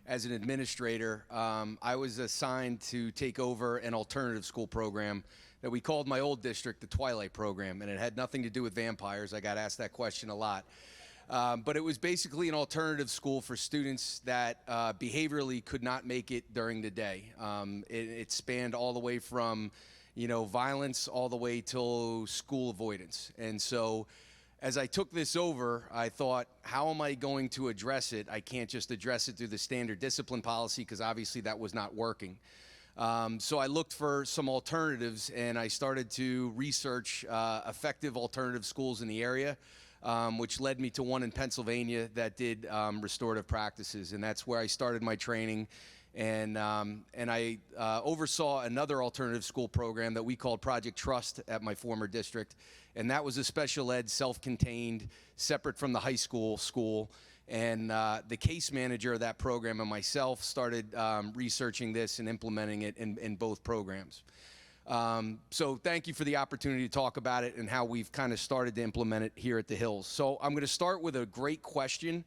As an administrator, I was assigned to take over an alternative school program that we called my old district the Twilight Program, and it had nothing to do with vampires. I got asked that question a lot. But it was basically an alternative school for students that behaviorally could not make it during the day. It spanned all the way from, violence all the way till school avoidance. And so as I took this over, I thought, how am I going to address it? I can't just address it through the standard discipline policy because obviously that was not working. So I looked for some alternatives and I started to research effective alternative schools in the area, which led me to one in Pennsylvania that did restorative practices, and that's where I started my training. And I oversaw another alternative school program that we called Project Trust at my former district, and that was a special ed, self-contained, separate from the high school. And the case manager of that program and myself started researching this and implementing it in both programs. So thank you for the opportunity to talk about it and how we've kind of started to implement it here at the Hills. So I'm going to start with a great question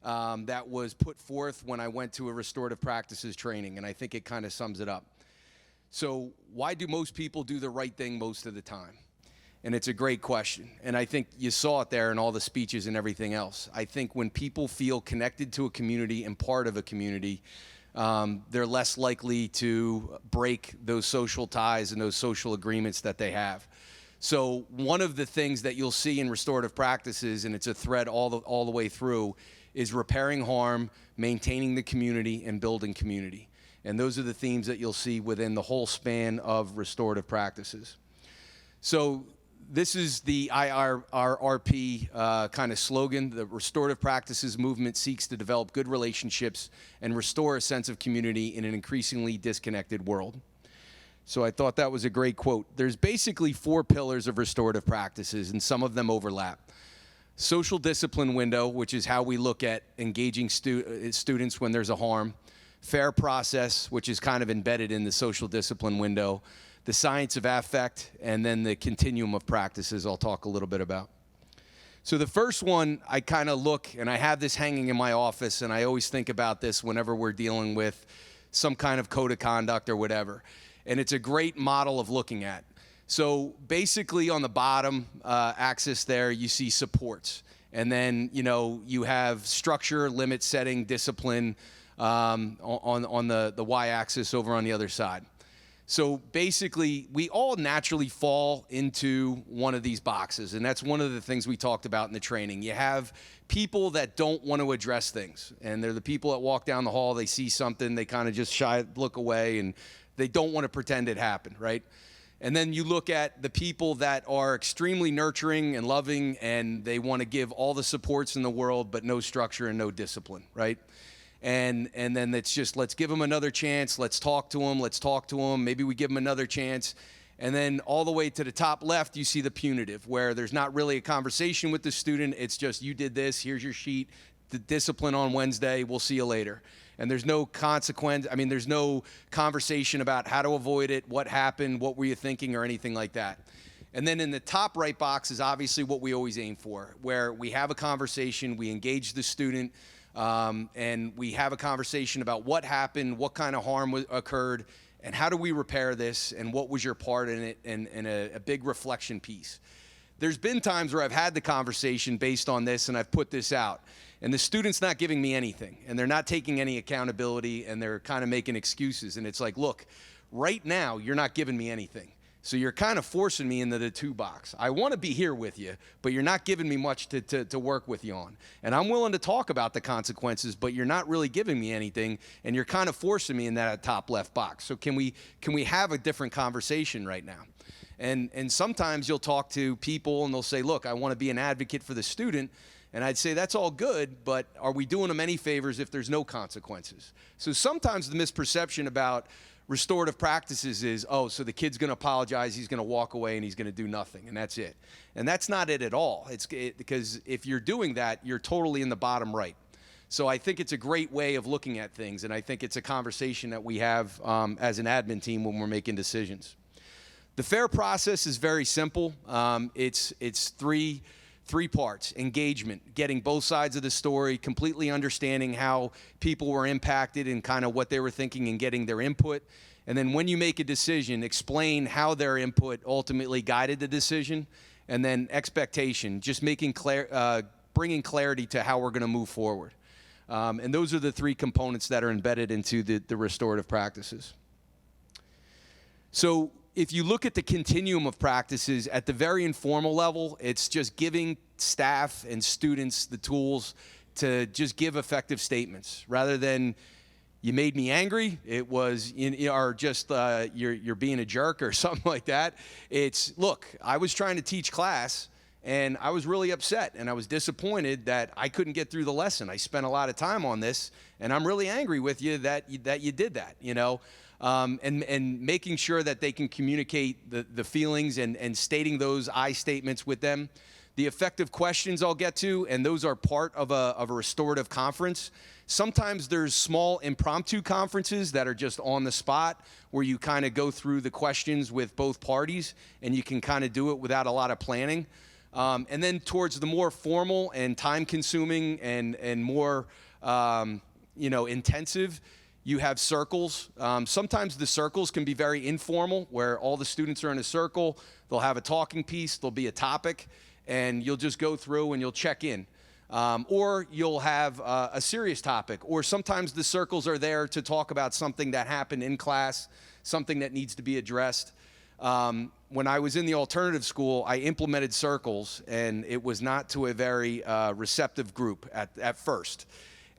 that was put forth when I went to a restorative practices training, and I think it kind of sums it up. So why do most people do the right thing most of the time? And it's a great question, and I think you saw it there in all the speeches and everything else. I think when people feel connected to a community and part of a community, they're less likely to break those social ties and those social agreements that they have. So one of the things that you'll see in restorative practices, and it's a thread all the way through, is repairing harm, maintaining the community, and building community. And those are the themes that you'll see within the whole span of restorative practices. So this is the IRRP kind of slogan. The Restorative Practices movement seeks to develop good relationships and restore a sense of community in an increasingly disconnected world. So I thought that was a great quote. There's basically 4 pillars of restorative practices, and some of them overlap. Social discipline window, which is how we look at engaging students when there's a harm. Fair process, which is kind of embedded in the social discipline window. The science of affect, and then the continuum of practices I'll talk a little bit about. So the first one, I kind of look, and I have this hanging in my office, and I always think about this whenever we're dealing with some kind of code of conduct or whatever. And it's a great model of looking at. So basically on the bottom axis there, you see supports. And then, you have structure, limit setting, discipline on the y-axis over on the other side. So basically, we all naturally fall into one of these boxes, and that's one of the things we talked about in the training. You have people that don't want to address things, and they're the people that walk down the hall, they see something, they kind of just look away, and they don't want to pretend it happened, right? And then you look at the people that are extremely nurturing and loving, and they want to give all the supports in the world, but no structure and no discipline, right? And then it's just, let's give them another chance. Let's talk to them. Maybe we give them another chance. And then all the way to the top left, you see the punitive, where there's not really a conversation with the student. It's just, you did this, here's your sheet, the discipline on Wednesday, we'll see you later. And there's no consequence. I mean, there's no conversation about how to avoid it, what happened, what were you thinking, or anything like that. And then in the top right box is obviously what we always aim for, where we have a conversation, we engage the student, and we have a conversation about what happened, what kind of harm occurred, and how do we repair this, and what was your part in it, and a big reflection piece. There's been times where I've had the conversation based on this, and I've put this out, and the student's not giving me anything, and they're not taking any accountability, and they're kind of making excuses, and it's like, look, right now, you're not giving me anything. So you're kind of forcing me into the 2 box. I want to be here with you, but you're not giving me much to work with you on. And I'm willing to talk about the consequences, but you're not really giving me anything, and you're kind of forcing me in that top left box. So can we have a different conversation right now? And sometimes you'll talk to people, and they'll say, look, I want to be an advocate for the student. And I'd say, that's all good, but are we doing them any favors if there's no consequences? So sometimes the misperception about restorative practices is, oh, so the kid's going to apologize, he's going to walk away, and he's going to do nothing, and that's it. And that's not it at all. Because if you're doing that, you're totally in the bottom right. So I think it's a great way of looking at things, and I think it's a conversation that we have as an admin team when we're making decisions. The fair process is very simple. It's 3 3 parts: engagement, getting both sides of the story, completely understanding how people were impacted and kind of what they were thinking and getting their input. And then when you make a decision, explain how their input ultimately guided the decision. And then expectation, just bringing clarity to how we're going to move forward. And those are the 3 components that are embedded into the restorative practices. So if you look at the continuum of practices, at the very informal level, it's just giving staff and students the tools to just give effective statements. Rather than, you made me angry, it was, or just you're being a jerk or something like that. It's, look, I was trying to teach class, and I was really upset, and I was disappointed that I couldn't get through the lesson. I spent a lot of time on this, and I'm really angry with you that you did that, and making sure that they can communicate the feelings and stating those I statements with them. The effective questions I'll get to, and those are part of a restorative conference. Sometimes there's small impromptu conferences that are just on the spot, where you kind of go through the questions with both parties, and you can kind of do it without a lot of planning. And then towards the more formal and time-consuming and more intensive, you have circles. Sometimes the circles can be very informal, where all the students are in a circle. They'll have a talking piece, there'll be a topic, and you'll just go through and you'll check in. Or you'll have a serious topic, or sometimes the circles are there to talk about something that happened in class, something that needs to be addressed. When I was in the alternative school, I implemented circles, and it was not to a very receptive group at first.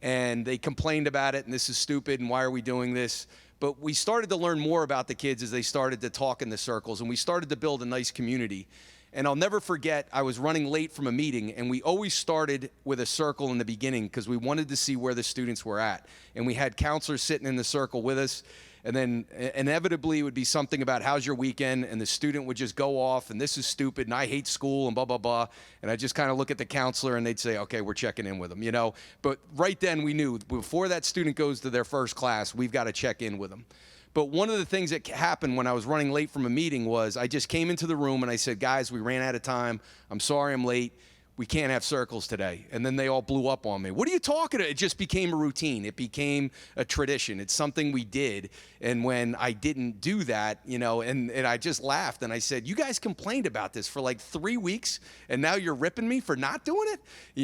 And they complained about it, and this is stupid, and why are we doing this? But we started to learn more about the kids as they started to talk in the circles, and we started to build a nice community. And I'll never forget, I was running late from a meeting, and we always started with a circle in the beginning because we wanted to see where the students were at. And we had counselors sitting in the circle with us, and then inevitably it would be something about, how's your weekend? And the student would just go off, and this is stupid, and I hate school, and blah, blah, blah. And I just kind of look at the counselor, and they'd say, okay, we're checking in with them, But right then we knew, before that student goes to their first class, we've got to check in with them. But one of the things that happened when I was running late from a meeting was, I just came into the room and I said, guys, we ran out of time. I'm sorry I'm late. We can't have circles today. And then they all blew up on me. What are you talking about? It just became a routine. It became a tradition. It's something we did. And when I didn't do that, and I just laughed and I said, you guys complained about this for like 3 weeks, and now you're ripping me for not doing it?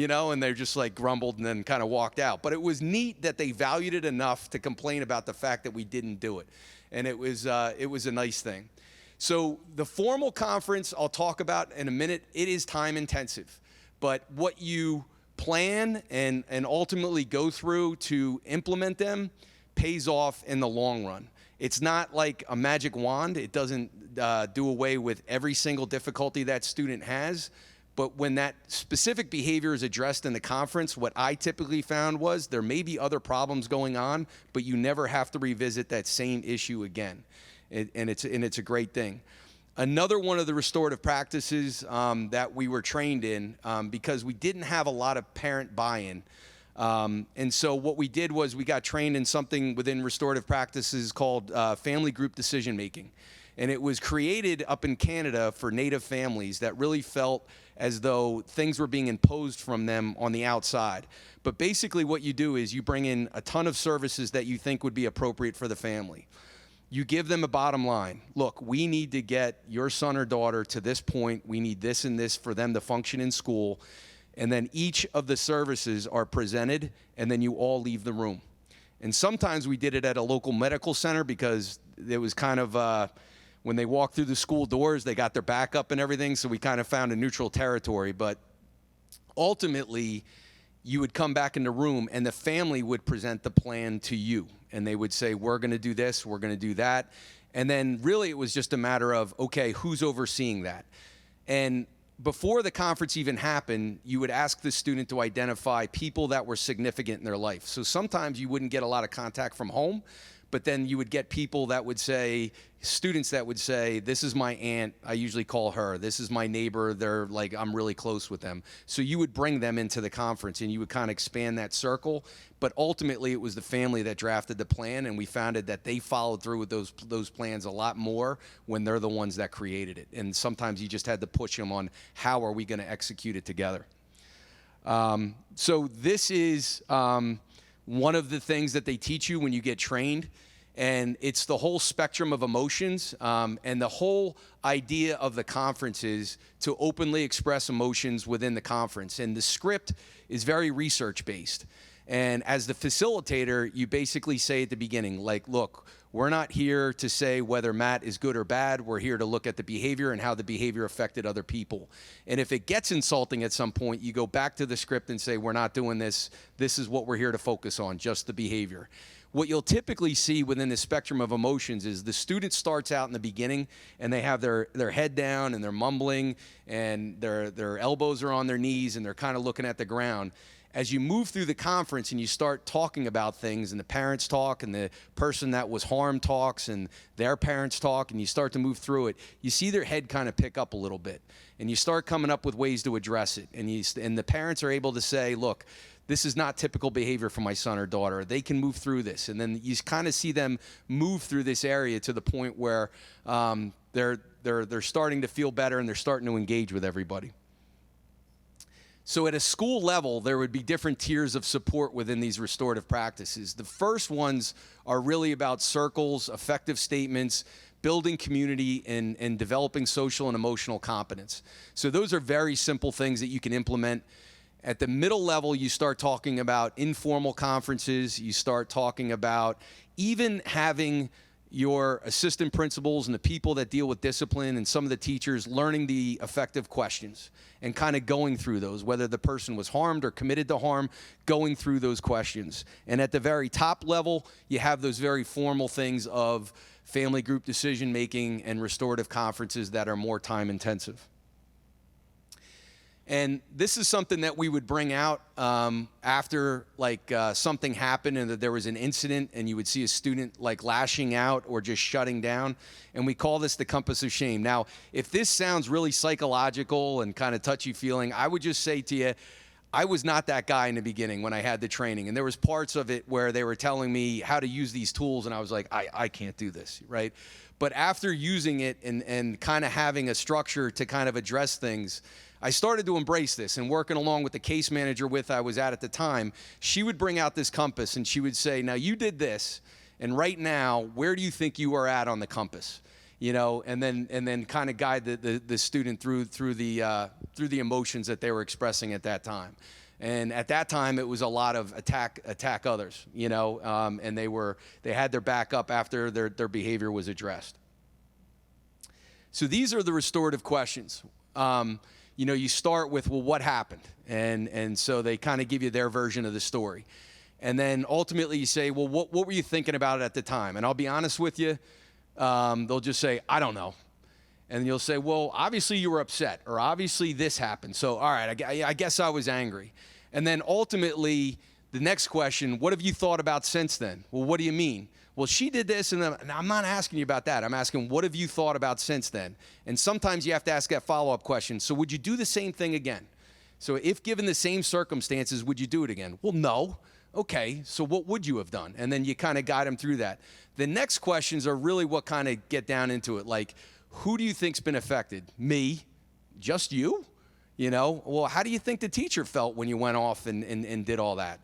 And they're just like grumbled and then kind of walked out. But it was neat that they valued it enough to complain about the fact that we didn't do it. And it was a nice thing. So the formal conference I'll talk about in a minute. It is time intensive. But what you plan and ultimately go through to implement them pays off in the long run. It's not like a magic wand. It doesn't do away with every single difficulty that student has. But when that specific behavior is addressed in the conference, what I typically found was there may be other problems going on, but you never have to revisit that same issue again. And it's a great thing. Another one of the restorative practices that we were trained in, because we didn't have a lot of parent buy-in. And so what we did was we got trained in something within restorative practices called family group decision making. And it was created up in Canada for Native families that really felt as though things were being imposed from them on the outside. But basically what you do is you bring in a ton of services that you think would be appropriate for the family. You give them a bottom line. Look, we need to get your son or daughter to this point. We need this and this for them to function in school. And then each of the services are presented, and then you all leave the room. And sometimes we did it at a local medical center because it was kind of, when they walked through the school doors, they got their back up and everything, so we kind of found a neutral territory. But ultimately, you would come back in the room, and the family would present the plan to you. And they would say, we're going to do this, we're going to do that. And then really it was just a matter of, okay, who's overseeing that? And before the conference even happened, you would ask the student to identify people that were significant in their life. So sometimes you wouldn't get a lot of contact from home, but then you would get people that would say, students that would say, this is my aunt, I usually call her, this is my neighbor, they're like, I'm really close with them. So you would bring them into the conference and you would kind of expand that circle, but ultimately it was the family that drafted the plan, and we found that they followed through with those plans a lot more when they're the ones that created it. And sometimes you just had to push them on how are we going to execute it together. So this is one of the things that they teach you when you get trained, and it's the whole spectrum of emotions, and the whole idea of the conference is to openly express emotions within the conference. And the script is very research-based. And as the facilitator, you basically say at the beginning, like, look, we're not here to say whether Matt is good or bad. We're here to look at the behavior and how the behavior affected other people. And if it gets insulting at some point, you go back to the script and say, we're not doing this. This is what we're here to focus on, just the behavior. What you'll typically see within the spectrum of emotions is the student starts out in the beginning and they have their head down and they're mumbling and their elbows are on their knees and they're kind of looking at the ground. As you move through the conference and you start talking about things, and the parents talk and the person that was harmed talks and their parents talk, and you start to move through it, you see their head kind of pick up a little bit, and you start coming up with ways to address it. And the parents are able to say, look, this is not typical behavior for my son or daughter. They can move through this. And then you kind of see them move through this area to the point where they're starting to feel better and they're starting to engage with everybody. So at a school level, there would be different tiers of support within these restorative practices. The first ones are really about circles, effective statements, building community, and developing social and emotional competence. So those are very simple things that you can implement. At the middle level, you start talking about informal conferences. You start talking about even having your assistant principals and the people that deal with discipline and some of the teachers learning the effective questions and kind of going through those, whether the person was harmed or committed to harm, going through those questions. And at the very top level, you have those very formal things of family group decision making and restorative conferences that are more time intensive. And this is something that we would bring out after something happened and that there was an incident and you would see a student like lashing out or just shutting down. And we call this the compass of shame. Now, if this sounds really psychological and kind of touchy-feeling, I would just say to you, I was not that guy in the beginning when I had the training. And there was parts of it where they were telling me how to use these tools and I was like, I can't do this, right? But after using it and kind of having a structure to kind of address things, I started to embrace this, and working along with the case manager I was at the time, she would bring out this compass and she would say, now you did this, and right now, where do you think you are at on the compass? You know, and then kind of guide the student through the emotions that they were expressing at that time. And at that time, it was a lot of attack others, you know, and they had their back up after their behavior was addressed. So these are the restorative questions. You know, you start with, well, what happened? And so they kind of give you their version of the story. And then ultimately you say, well, what were you thinking about at the time? And I'll be honest with you, they'll just say, I don't know. And you'll say, well, obviously you were upset, or obviously this happened. So, all right, I guess I was angry. And then ultimately, the next question, what have you thought about since then? Well, what do you mean? Well, she did this, and I'm not asking you about that. I'm asking, what have you thought about since then? And sometimes you have to ask that follow-up question. So would you do the same thing again? So if given the same circumstances, would you do it again? Well, no. Okay, so what would you have done? And then you kind of guide them through that. The next questions are really what kind of get down into it. Like, who do you think's been affected? Me? Just you? You know, well, how do you think the teacher felt when you went off and did all that?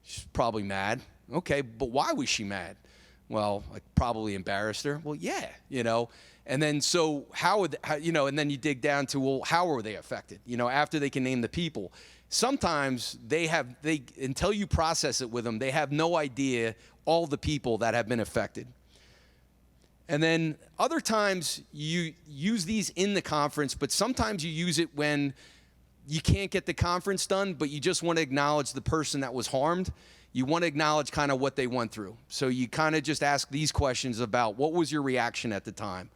She's probably mad. Okay, but why was she mad? Well, like probably embarrassed her. Well, yeah, you know. And then so and then you dig down to, well, how were they affected? You know, after they can name the people. Sometimes they until you process it with them, they have no idea all the people that have been affected. And then other times you use these in the conference, but sometimes you use it when you can't get the conference done, but you just want to acknowledge the person that was harmed. You want to acknowledge kind of what they went through. So you kind of just ask these questions about, what was your reaction at the time?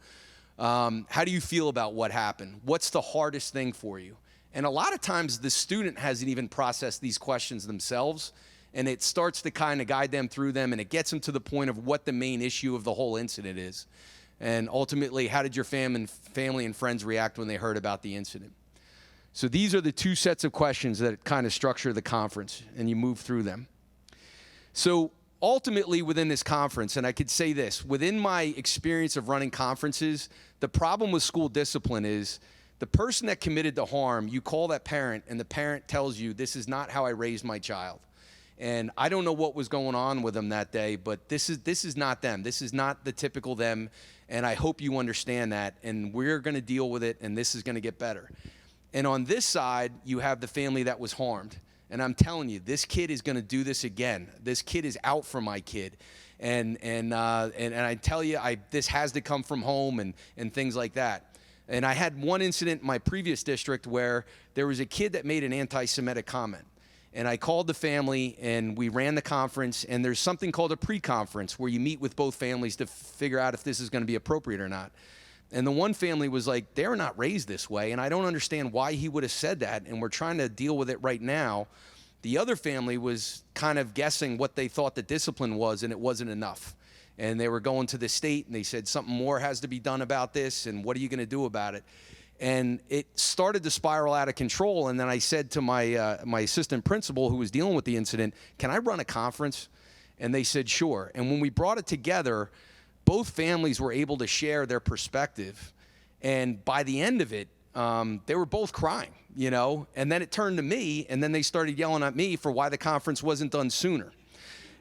How do you feel about what happened? What's the hardest thing for you? And a lot of times the student hasn't even processed these questions themselves, and it starts to kind of guide them through them, and it gets them to the point of what the main issue of the whole incident is. And ultimately, how did your family and friends react when they heard about the incident? So these are the two sets of questions that kind of structure the conference, and you move through them. So ultimately within this conference, and I could say this, within my experience of running conferences, the problem with school discipline is the person that committed the harm, you call that parent, and the parent tells you, this is not how I raised my child. And I don't know what was going on with them that day, but this is not them. This is not the typical them, and I hope you understand that, and we're going to deal with it, and this is going to get better. And on this side, you have the family that was harmed. And I'm telling you, this kid is going to do this again. This kid is out for my kid. And I tell you, this has to come from home and things like that. And I had one incident in my previous district where there was a kid that made an anti-Semitic comment. And I called the family, and we ran the conference, and there's something called a pre-conference where you meet with both families to figure out if this is going to be appropriate or not. And the one family was like, they're not raised this way, and I don't understand why he would have said that, and we're trying to deal with it right now. The other family was kind of guessing what they thought the discipline was, and it wasn't enough. And they were going to the state, and they said something more has to be done about this, and what are you going to do about it? And it started to spiral out of control, and then I said to my assistant principal who was dealing with the incident, can I run a conference? And they said, sure. And when we brought it together, both families were able to share their perspective. And by the end of it, they were both crying, you know? And then it turned to me, and then they started yelling at me for why the conference wasn't done sooner.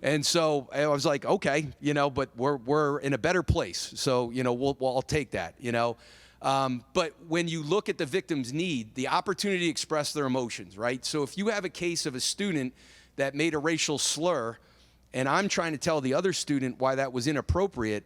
And so I was like, okay, you know, but we're in a better place. So, you know, I'll take that, you know? But when you look at the victim's need, the opportunity to express their emotions, right? So if you have a case of a student that made a racial slur, and I'm trying to tell the other student why that was inappropriate,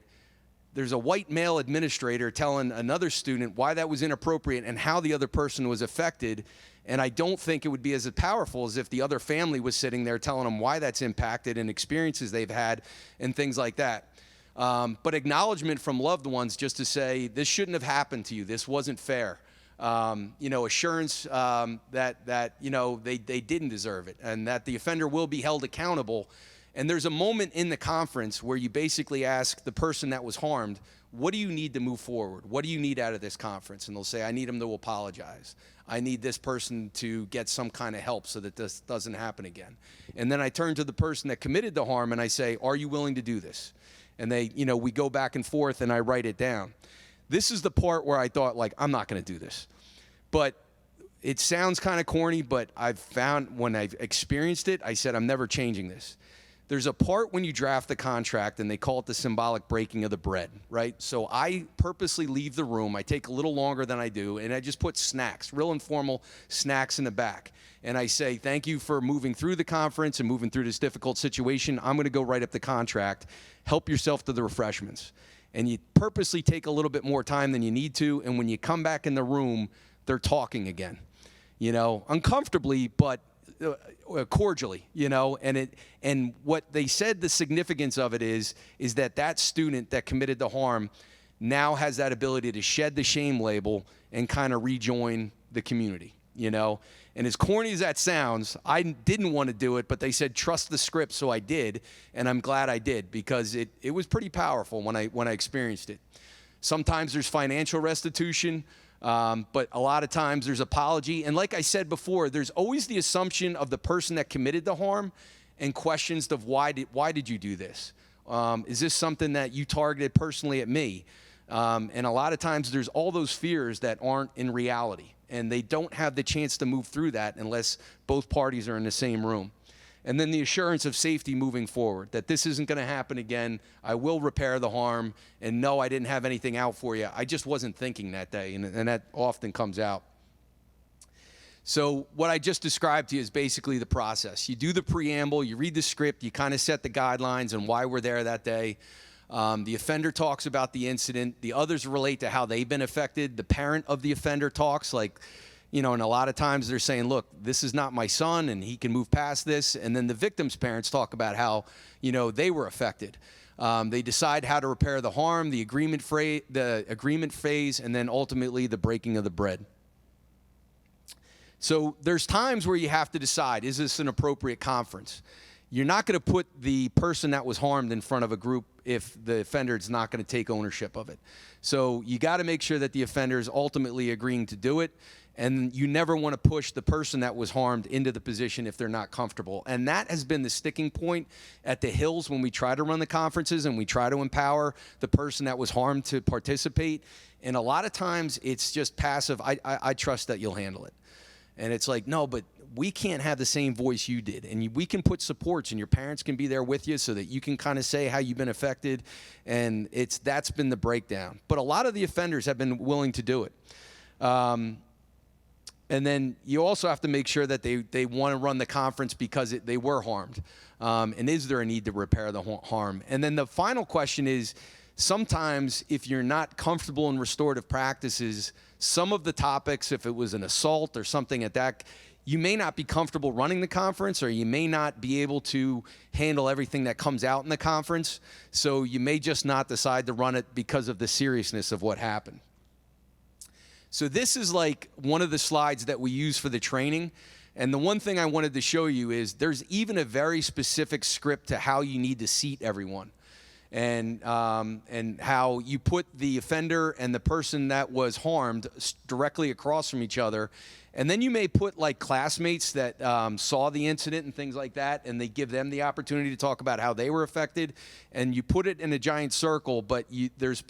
there's a white male administrator telling another student why that was inappropriate and how the other person was affected. And I don't think it would be as powerful as if the other family was sitting there telling them why that's impacted and experiences they've had and things like that. But acknowledgement from loved ones just to say, this shouldn't have happened to you. This wasn't fair. You know, assurance that you know, they didn't deserve it, and that the offender will be held accountable. And there's a moment in the conference where you basically ask the person that was harmed, what do you need to move forward? What do you need out of this conference? And they'll say, I need them to apologize. I need this person to get some kind of help so that this doesn't happen again. And then I turn to the person that committed the harm and I say, are you willing to do this? And they, you know, we go back and forth and I write it down. This is the part where I thought, like, I'm not going to do this. But it sounds kind of corny, but I've found when I've experienced it, I said, I'm never changing this. There's a part when you draft the contract, and they call it the symbolic breaking of the bread, right? So I purposely leave the room. I take a little longer than I do, and I just put snacks, real informal snacks in the back. And I say, thank you for moving through the conference and moving through this difficult situation. I'm going to go write up the contract. Help yourself to the refreshments. And you purposely take a little bit more time than you need to, and when you come back in the room, they're talking again. You know, uncomfortably, but cordially, you know, and what they said the significance of it is that student that committed the harm now has that ability to shed the shame label and kind of rejoin the community, you know. And as corny as that sounds, I didn't want to do it, but they said trust the script, so I did, and I'm glad I did because it was pretty powerful when I experienced it. Sometimes there's financial restitution. But a lot of times there's apology. And like I said before, there's always the assumption of the person that committed the harm and questions of why did you do this? Is this something that you targeted personally at me? And a lot of times there's all those fears that aren't in reality. And they don't have the chance to move through that unless both parties are in the same room. And then the assurance of safety moving forward, that this isn't going to happen again. I will repair the harm. And no, I didn't have anything out for you. I just wasn't thinking that day. And that often comes out. So what I just described to you is basically the process. You do the preamble, you read the script, you kind of set the guidelines and why we're there that day. The offender talks about the incident. The others relate to how they've been affected. The parent of the offender talks, like, you know, and a lot of times they're saying, look, this is not my son and he can move past this. And then the victim's parents talk about how, you know, they were affected. They decide how to repair the harm, the agreement phase, and then ultimately the breaking of the bread. So there's times where you have to decide, is this an appropriate conference? you're not going to put the person that was harmed in front of a group if the offender is not going to take ownership of it. So you got to make sure that the offender is ultimately agreeing to do it, and you never want to push the person that was harmed into the position if they're not comfortable. And that has been the sticking point at the Hills when we try to run the conferences and we try to empower the person that was harmed to participate. And a lot of times it's just passive, I trust that you'll handle it. And it's like, no, but we can't have the same voice you did. And we can put supports, and your parents can be there with you so that you can kind of say how you've been affected. And that's been the breakdown. But a lot of the offenders have been willing to do it. And then you also have to make sure that they want to run the conference because they were harmed. And is there a need to repair the harm? And then the final question is, sometimes if you're not comfortable in restorative practices, some of the topics, if it was an assault or something at that, you may not be comfortable running the conference, or you may not be able to handle everything that comes out in the conference. So you may just not decide to run it because of the seriousness of what happened. So this is like one of the slides that we use for the training. And the one thing I wanted to show you is there's even a very specific script to how you need to seat everyone. And how you put the offender and the person that was harmed directly across from each other. And then you may put like classmates that saw the incident and things like that, and they give them the opportunity to talk about how they were affected. And you put it in a giant circle, but there's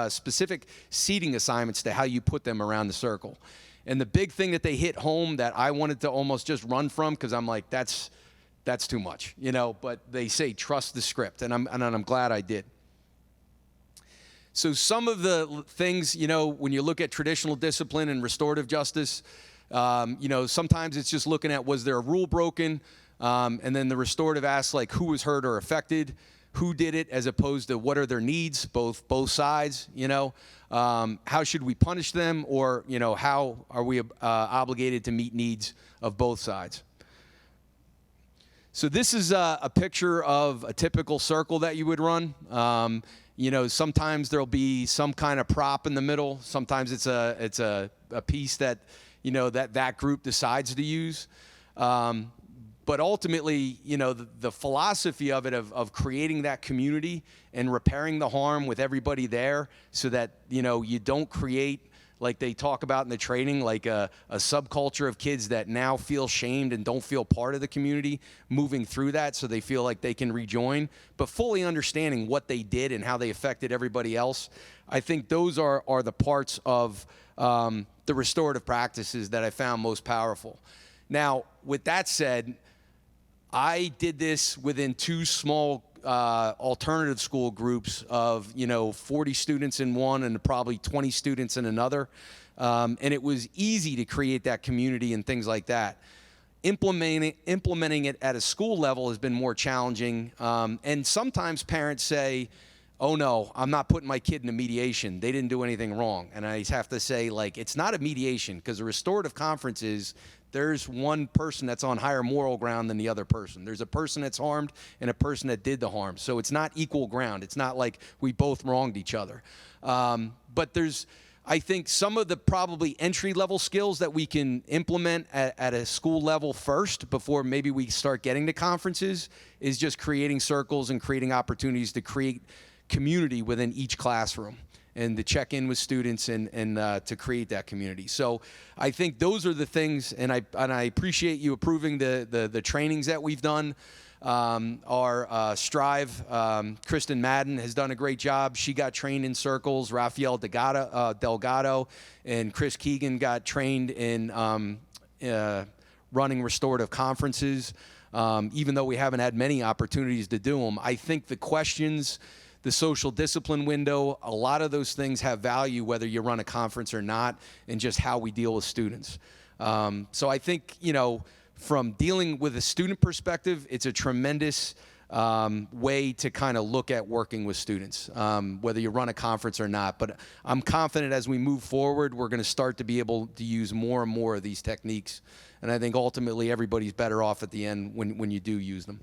specific seating assignments to how you put them around the circle. And the big thing that they hit home that I wanted to almost just run from, because I'm like, that's too much, you know, but they say trust the script, and I'm glad I did. So some of the things, you know, when you look at traditional discipline and restorative justice, you know, sometimes it's just looking at, was there a rule broken? And then the restorative asks, like, who was hurt or affected, who did it, as opposed to what are their needs, both sides, you know, how should we punish them, or, you know, how are we obligated to meet needs of both sides? So this is a picture of a typical circle that you would run. You know, sometimes there'll be some kind of prop in the middle. Sometimes it's a piece that, you know, that group decides to use. But ultimately, you know, the philosophy of it, of creating that community and repairing the harm with everybody there, so that, you know, you don't create, like they talk about in the training, like a subculture of kids that now feel shamed and don't feel part of the community, moving through that so they feel like they can rejoin, but fully understanding what they did and how they affected everybody else. I think those are the parts of the restorative practices that I found most powerful. Now, with that said, I did this within 2 small alternative school groups of, you know, 40 students in one and probably 20 students in another. And it was easy to create that community and things like that. Implementing it at a school level has been more challenging. And sometimes parents say, oh no, I'm not putting my kid in a mediation. They didn't do anything wrong. And I have to say, like, it's not a mediation, because a restorative conference is, there's one person that's on higher moral ground than the other person. There's a person that's harmed and a person that did the harm. So it's not equal ground. It's not like we both wronged each other. But there's, I think, some of the probably entry-level skills that we can implement at a school level first before maybe we start getting to conferences is just creating circles and creating opportunities to create community within each classroom, and to check in with students and to create that community. So I think those are the things, and I appreciate you approving the trainings that we've done. Our Strive, Kristen Madden has done a great job. She got trained in circles. Rafael Delgado and Chris Keegan got trained in running restorative conferences. Even though we haven't had many opportunities to do them, I think the questions, the social discipline window, a lot of those things have value whether you run a conference or not, and just how we deal with students. So I think, you know, from dealing with a student perspective, it's a tremendous way to kind of look at working with students, whether you run a conference or not. But I'm confident as we move forward, we're going to start to be able to use more and more of these techniques. And I think ultimately everybody's better off at the end when you do use them.